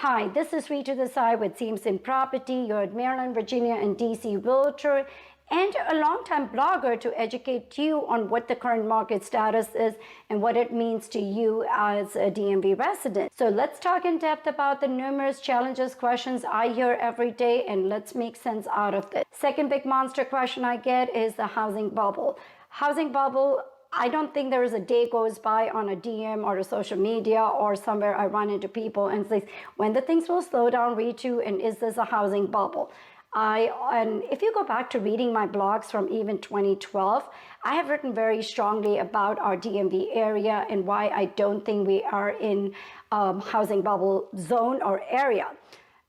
Hi, this is Ritu Desai with Seams in Property, your Maryland, Virginia, and DC realtor, and a longtime blogger to educate you on what the current market status is and what it means to you as a DMV resident. So let's talk in depth about the numerous challenges, questions I hear every day, and let's make sense out of this. Second big monster question I get is the housing bubble. Housing bubble, I don't think there is a day goes by on a DM or a social media or somewhere I run into people and say, when the things will slow down, Ritu, and is this a housing bubble? And if you go back to reading my blogs from even 2012, I have written very strongly about our DMV area and why I don't think we are in housing bubble zone or area.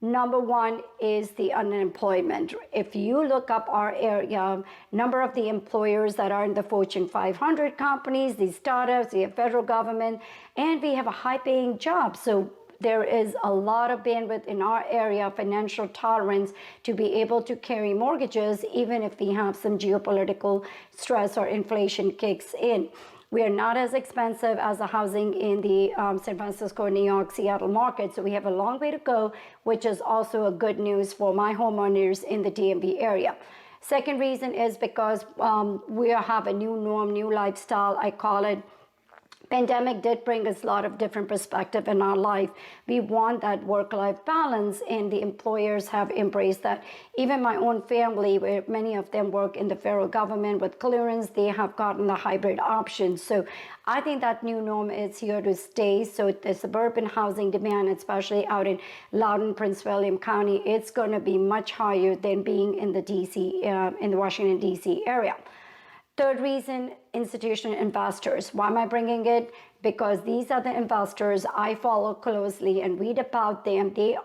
Number one is the unemployment. If you look up our area, number of the employers that are in the Fortune 500 companies, these startups, the federal government, and we have a high-paying job. So there is a lot of bandwidth in our area, financial tolerance to be able to carry mortgages, even if we have some geopolitical stress or inflation kicks in. We are not as expensive as the housing in the San Francisco, New York, Seattle market. So we have a long way to go, which is also a good news for my homeowners in the DMV area. Second reason is because we have a new norm, new lifestyle, I call it. Pandemic did bring us a lot of different perspective in our life. We want that work-life balance, and the employers have embraced that. Even my own family, where many of them work in the federal government with clearance, they have gotten the hybrid option. So I think that new norm is here to stay. So the suburban housing demand, especially out in Loudoun, Prince William County, it's going to be much higher than being in the in the Washington, D.C. area. Third reason, institutional investors. Why am I bringing it? Because these are the investors I follow closely and read about them. They're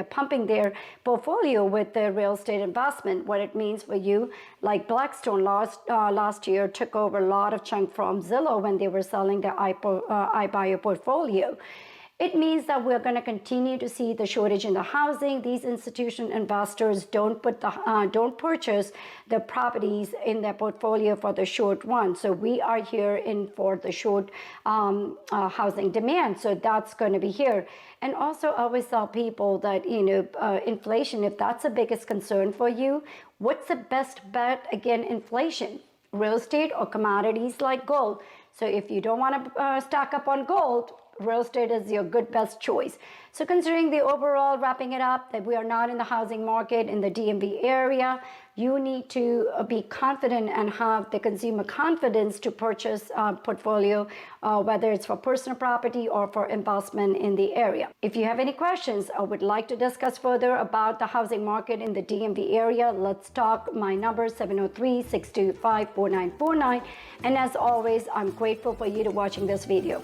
pumping their portfolio with their real estate investment. What it means for you, like Blackstone last year took over a lot of chunk from Zillow when they were selling their iBuyer portfolio. It means that we're going to continue to see the shortage in the housing. These institutional investors don't purchase the properties in their portfolio for the short run. So we are here in for the short housing demand. So that's going to be here. And also, I always tell people that inflation, if that's the biggest concern for you, what's the best bet against inflation? Real estate or commodities like gold. So if you don't want to stock up on gold, real estate is your good best choice. So considering the overall, wrapping it up, that we are not in the housing market in the DMV area, you need to be confident and have the consumer confidence to purchase a portfolio, whether it's for personal property or for investment in the area. If you have any questions or would like to discuss further about the housing market in the DMV area, let's talk. My number is 703-625-4949. And as always, I'm grateful for you to watching this video.